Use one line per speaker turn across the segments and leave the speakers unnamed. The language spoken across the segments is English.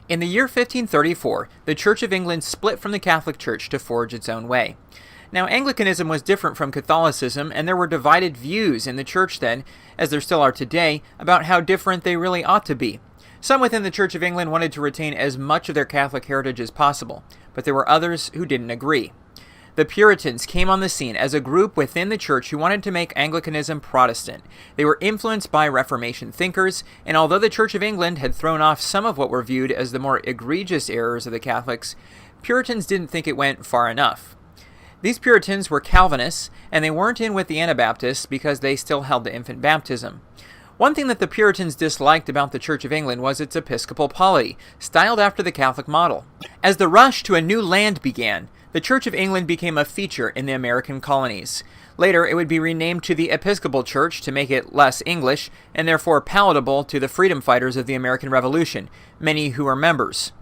In the year 1534, the Church of England split from the Catholic Church to forge its own way. Now, Anglicanism was different from Catholicism, and there were divided views in the church then, as there still are today, about how different they really ought to be. Some within the Church of England wanted to retain as much of their Catholic heritage as possible, but there were others who didn't agree. The Puritans came on the scene as a group within the church who wanted to make Anglicanism Protestant. They were influenced by Reformation thinkers, and although the Church of England had thrown off some of what were viewed as the more egregious errors of the Catholics, Puritans didn't think it went far enough. These Puritans were Calvinists, and they weren't in with the Anabaptists because they still held to infant baptism. One thing that the Puritans disliked about the Church of England was its episcopal polity, styled after the Catholic model. As the rush to a new land began, the Church of England became a feature in the American colonies. Later, it would be renamed to the Episcopal Church to make it less English, and therefore palatable to the freedom fighters of the American Revolution, many who were members.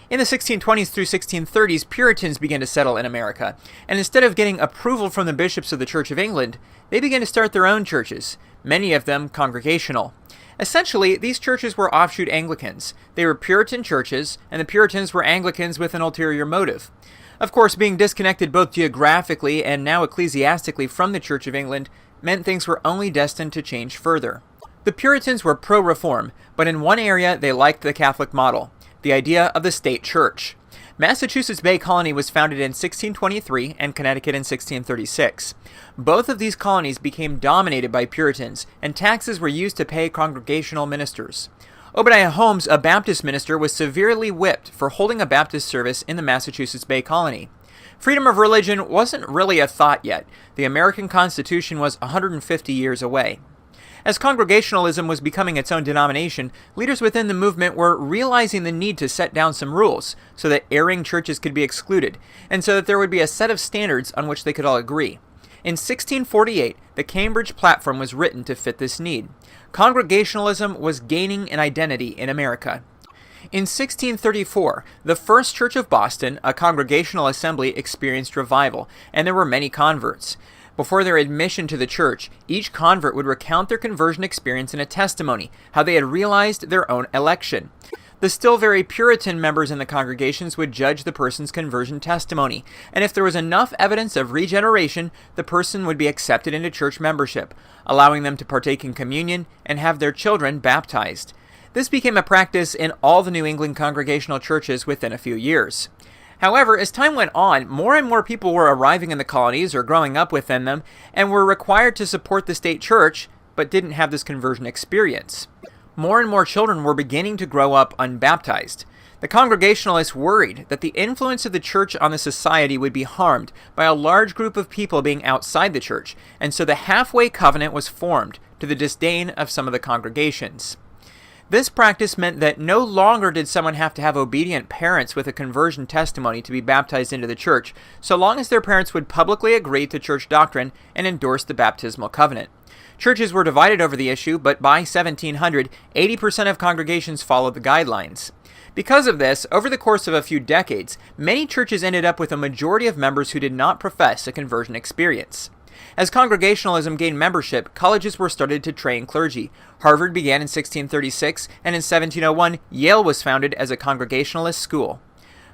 In the 1620s through 1630s, Puritans began to settle in America, and instead of getting approval from the bishops of the Church of England, they began to start their own churches, many of them Congregational. Essentially, these churches were offshoot Anglicans. They were Puritan churches, and the Puritans were Anglicans with an ulterior motive. Of course, being disconnected both geographically and now ecclesiastically from the Church of England meant things were only destined to change further. The Puritans were pro-reform, but in one area they liked the Catholic model, the idea of the state church. Massachusetts Bay Colony was founded in 1623 and Connecticut in 1636. Both of these colonies became dominated by Puritans, and taxes were used to pay Congregational ministers. Obadiah Holmes, a Baptist minister, was severely whipped for holding a Baptist service in the Massachusetts Bay Colony. Freedom of religion wasn't really a thought yet. The American Constitution was 150 years away. As Congregationalism was becoming its own denomination, leaders within the movement were realizing the need to set down some rules so that erring churches could be excluded, and so that there would be a set of standards on which they could all agree. In 1648, the Cambridge Platform was written to fit this need. Congregationalism was gaining an identity in America. In 1634, the First Church of Boston, a Congregational assembly, experienced revival, and there were many converts. Before their admission to the church, each convert would recount their conversion experience in a testimony, how they had realized their own election. The still very Puritan members in the congregations would judge the person's conversion testimony, and if there was enough evidence of regeneration, the person would be accepted into church membership, allowing them to partake in communion and have their children baptized. This became a practice in all the New England Congregational churches within a few years. However, as time went on, more and more people were arriving in the colonies or growing up within them and were required to support the state church, but didn't have this conversion experience. More and more children were beginning to grow up unbaptized. The Congregationalists worried that the influence of the church on the society would be harmed by a large group of people being outside the church, and so the halfway covenant was formed, to the disdain of some of the congregations. This practice meant that no longer did someone have to have obedient parents with a conversion testimony to be baptized into the church, so long as their parents would publicly agree to church doctrine and endorse the baptismal covenant. Churches were divided over the issue, but by 1700, 80% of congregations followed the guidelines. Because of this, over the course of a few decades, many churches ended up with a majority of members who did not profess a conversion experience. As Congregationalism gained membership, colleges were started to train clergy. Harvard began in 1636, and in 1701, Yale was founded as a Congregationalist school.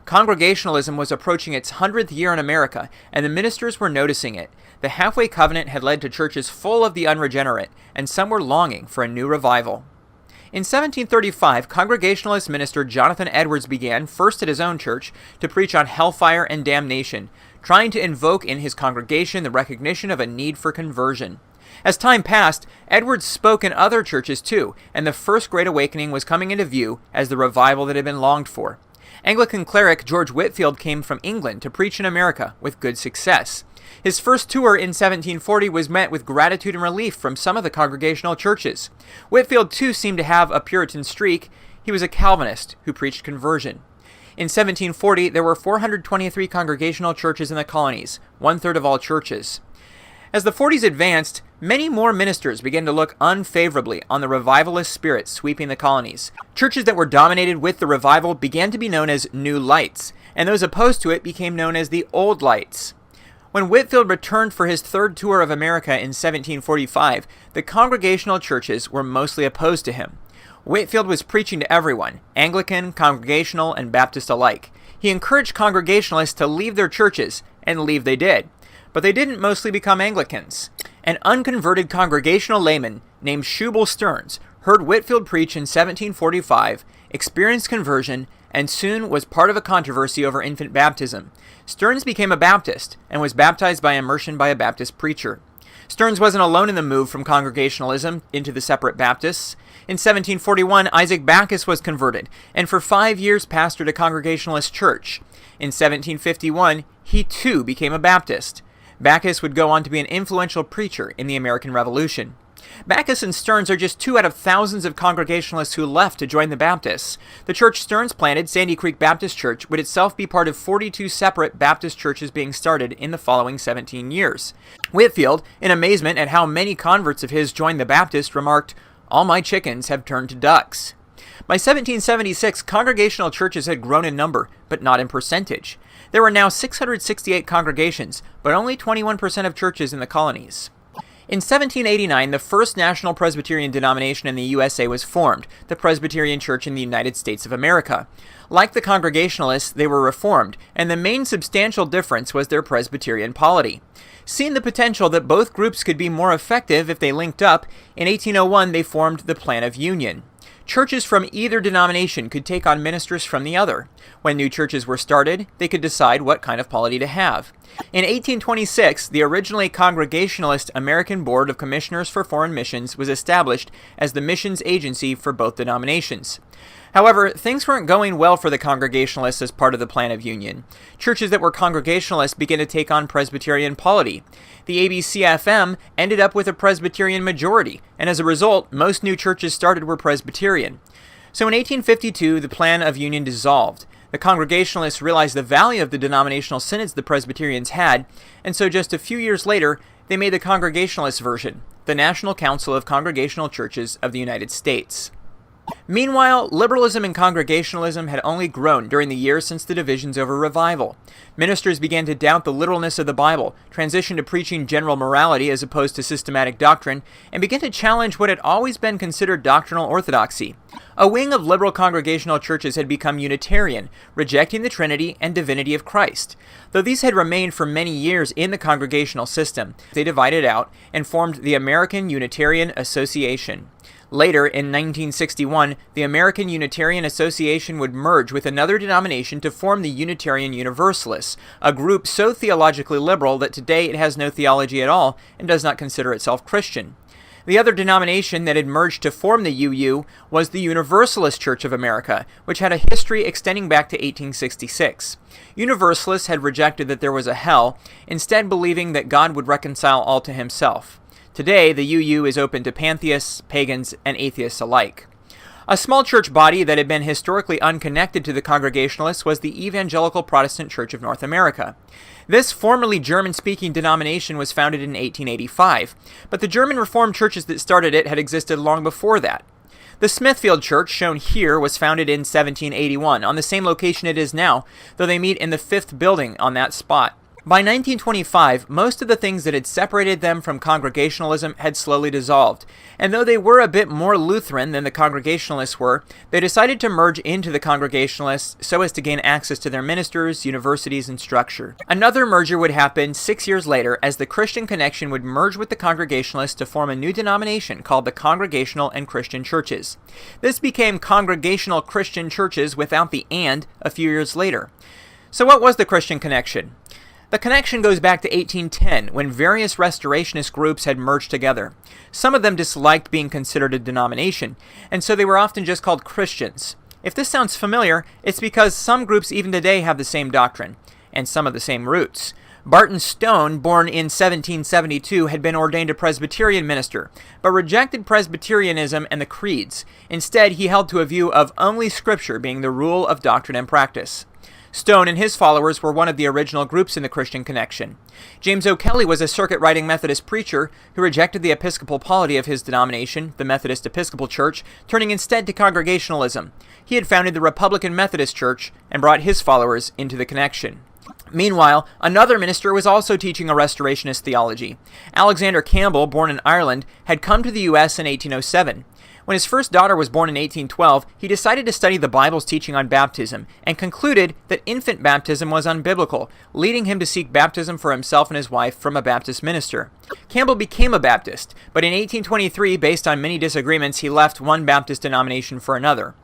Congregationalism was approaching its 100th year in America, and the ministers were noticing it. The halfway covenant had led to churches full of the unregenerate, and some were longing for a new revival. In 1735, Congregationalist minister Jonathan Edwards began, first at his own church, to preach on hellfire and damnation, trying to invoke in his congregation the recognition of a need for conversion. As time passed, Edwards spoke in other churches too, and the First Great Awakening was coming into view as the revival that had been longed for. Anglican cleric George Whitefield came from England to preach in America with good success. His first tour in 1740 was met with gratitude and relief from some of the Congregational churches. Whitefield too seemed to have a Puritan streak. He was a Calvinist who preached conversion. In 1740, there were 423 Congregational churches in the colonies, 1/3 of all churches. As the 40s advanced, many more ministers began to look unfavorably on the revivalist spirit sweeping the colonies. Churches that were dominated with the revival began to be known as New Lights, and those opposed to it became known as the Old Lights. When Whitefield returned for his third tour of America in 1745, the Congregational churches were mostly opposed to him. Whitefield was preaching to everyone, Anglican, Congregational, and Baptist alike. He encouraged Congregationalists to leave their churches, and leave they did. But they didn't mostly become Anglicans. An unconverted Congregational layman named Schubel Stearns heard Whitefield preach in 1745, experienced conversion, and soon was part of a controversy over infant baptism. Stearns became a Baptist and was baptized by immersion by a Baptist preacher. Stearns wasn't alone in the move from Congregationalism into the separate Baptists. In 1741, Isaac Backus was converted, and for 5 years pastored a Congregationalist church. In 1751, he too became a Baptist. Backus would go on to be an influential preacher in the American Revolution. Backus and Stearns are just 2 out of thousands of Congregationalists who left to join the Baptists. The church Stearns planted, Sandy Creek Baptist Church, would itself be part of 42 separate Baptist churches being started in the following 17 years. Whitefield, in amazement at how many converts of his joined the Baptist, remarked, "All my chickens have turned to ducks." By 1776, Congregational churches had grown in number, but not in percentage. There were now 668 congregations, but only 21% of churches in the colonies. In 1789, the first national Presbyterian denomination in the USA was formed, the Presbyterian Church in the United States of America. Like the Congregationalists, they were Reformed, and the main substantial difference was their Presbyterian polity. Seeing the potential that both groups could be more effective if they linked up, in 1801 they formed the Plan of Union. Churches from either denomination could take on ministers from the other. When new churches were started, they could decide what kind of polity to have. In 1826, the originally Congregationalist American Board of Commissioners for Foreign Missions was established as the missions agency for both denominations. However, things weren't going well for the Congregationalists as part of the Plan of Union. Churches that were Congregationalists began to take on Presbyterian polity. The ABCFM ended up with a Presbyterian majority, and as a result, most new churches started were Presbyterian. So in 1852, the Plan of Union dissolved. The Congregationalists realized the value of the denominational synods the Presbyterians had, and so just a few years later, they made the Congregationalist version, the National Council of Congregational Churches of the United States. Meanwhile, liberalism and Congregationalism had only grown during the years since the divisions over revival. Ministers began to doubt the literalness of the Bible, transitioned to preaching general morality as opposed to systematic doctrine, and began to challenge what had always been considered doctrinal orthodoxy. A wing of liberal Congregational churches had become Unitarian, rejecting the Trinity and divinity of Christ. Though these had remained for many years in the Congregational system, they divided out and formed the American Unitarian Association. Later, in 1961, the American Unitarian Association would merge with another denomination to form the Unitarian Universalists, a group so theologically liberal that today it has no theology at all and does not consider itself Christian. The other denomination that had merged to form the UU was the Universalist Church of America, which had a history extending back to 1866. Universalists had rejected that there was a hell, instead believing that God would reconcile all to himself. Today, the UU is open to pantheists, pagans, and atheists alike. A small church body that had been historically unconnected to the Congregationalists was the Evangelical Protestant Church of North America. This formerly German-speaking denomination was founded in 1885, but the German Reformed churches that started it had existed long before that. The Smithfield Church, shown here, was founded in 1781, on the same location it is now, though they meet in the 5th building on that spot. By 1925, most of the things that had separated them from Congregationalism had slowly dissolved, and though they were a bit more Lutheran than the Congregationalists were, they decided to merge into the Congregationalists so as to gain access to their ministers, universities, and structure. Another merger would happen 6 years later as the Christian Connection would merge with the Congregationalists to form a new denomination called the Congregational and Christian Churches. This became Congregational Christian Churches without the "and" a few years later. So what was the Christian Connection? The connection goes back to 1810, when various restorationist groups had merged together. Some of them disliked being considered a denomination, and so they were often just called Christians. If this sounds familiar, it's because some groups even today have the same doctrine, and some of the same roots. Barton Stone, born in 1772, had been ordained a Presbyterian minister, but rejected Presbyterianism and the creeds. Instead, he held to a view of only Scripture being the rule of doctrine and practice. Stone and his followers were one of the original groups in the Christian Connection. James O'Kelly was a circuit-riding Methodist preacher who rejected the episcopal polity of his denomination, the Methodist Episcopal Church, turning instead to Congregationalism. He had founded the Republican Methodist Church and brought his followers into the Connection. Meanwhile, another minister was also teaching a restorationist theology. Alexander Campbell, born in Ireland, had come to the U.S. in 1807. When his first daughter was born in 1812, he decided to study the Bible's teaching on baptism and concluded that infant baptism was unbiblical, leading him to seek baptism for himself and his wife from a Baptist minister. Campbell became a Baptist, but in 1823, based on many disagreements, he left one Baptist denomination for another.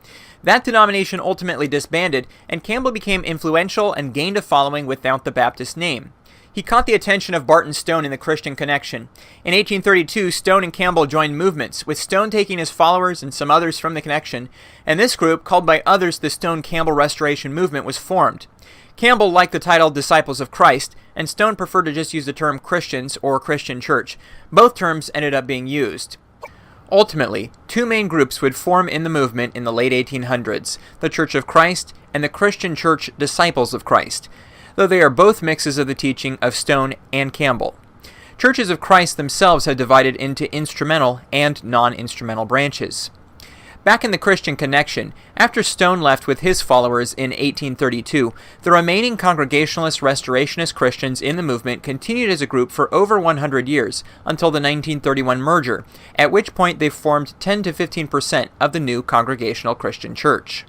That denomination ultimately disbanded, and Campbell became influential and gained a following without the Baptist name. He caught the attention of Barton Stone in the Christian Connection. In 1832, Stone and Campbell joined movements, with Stone taking his followers and some others from the Connection, and this group, called by others the Stone-Campbell Restoration Movement, was formed. Campbell liked the title Disciples of Christ, and Stone preferred to just use the term Christians or Christian Church. Both terms ended up being used. Ultimately, two main groups would form in the movement in the late 1800s, the Church of Christ and the Christian Church Disciples of Christ, though they are both mixes of the teaching of Stone and Campbell. Churches of Christ themselves have divided into instrumental and non-instrumental branches. Back in the Christian Connection, after Stone left with his followers in 1832, the remaining Congregationalist Restorationist Christians in the movement continued as a group for over 100 years, until the 1931 merger, at which point they formed 10 to 15% of the new Congregational Christian Church.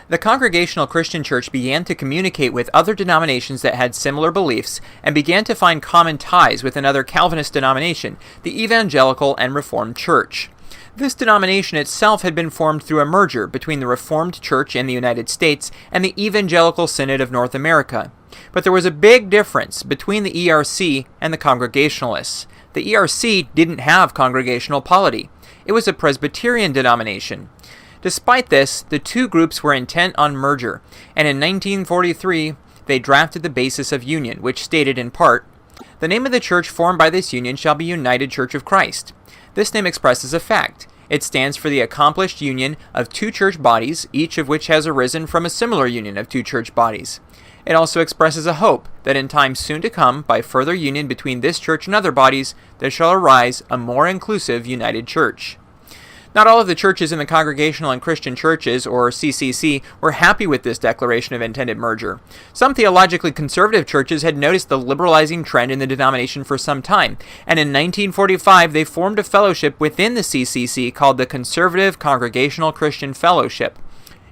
The Congregational Christian Church began to communicate with other denominations that had similar beliefs and began to find common ties with another Calvinist denomination, the Evangelical and Reformed Church. This denomination itself had been formed through a merger between the Reformed Church in the United States and the Evangelical Synod of North America. But there was a big difference between the ERC and the Congregationalists. The ERC didn't have congregational polity. It was a Presbyterian denomination. Despite this, the two groups were intent on merger, and in 1943 they drafted the Basis of Union, which stated in part, "The name of the church formed by this union shall be United Church of Christ." This name expresses a fact. It stands for the accomplished union of two church bodies, each of which has arisen from a similar union of two church bodies. It also expresses a hope that in time soon to come, by further union between this church and other bodies, there shall arise a more inclusive united church. Not all of the churches in the Congregational and Christian Churches, or CCC, were happy with this declaration of intended merger. Some theologically conservative churches had noticed the liberalizing trend in the denomination for some time, and in 1945 they formed a fellowship within the CCC called the Conservative Congregational Christian Fellowship.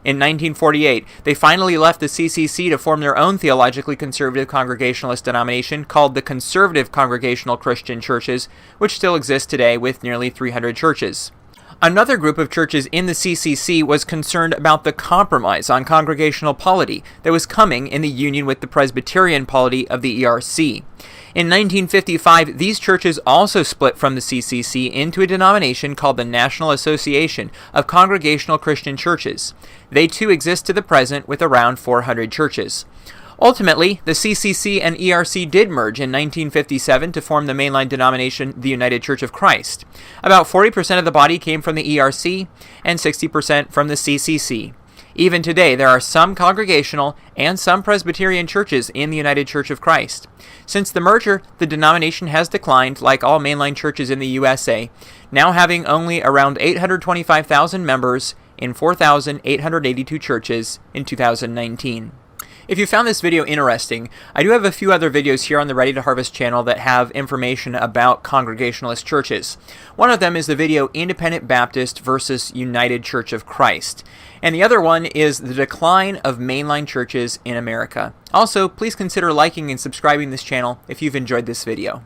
In 1948, they finally left the CCC to form their own theologically conservative Congregationalist denomination called the Conservative Congregational Christian Churches, which still exists today with nearly 300 churches. Another group of churches in the CCC was concerned about the compromise on congregational polity that was coming in the union with the Presbyterian polity of the ERC. In 1955, these churches also split from the CCC into a denomination called the National Association of Congregational Christian Churches. They too exist to the present with around 400 churches. Ultimately, the CCC and ERC did merge in 1957 to form the mainline denomination, the United Church of Christ. About 40% of the body came from the ERC and 60% from the CCC. Even today, there are some Congregational and some Presbyterian churches in the United Church of Christ. Since the merger, the denomination has declined, like all mainline churches in the USA, now having only around 825,000 members in 4,882 churches in 2019. If you found this video interesting, I do have a few other videos here on the Ready to Harvest channel that have information about Congregationalist churches. One of them is the video Independent Baptist versus United Church of Christ. And the other one is the decline of mainline churches in America. Also, please consider liking and subscribing this channel if you've enjoyed this video.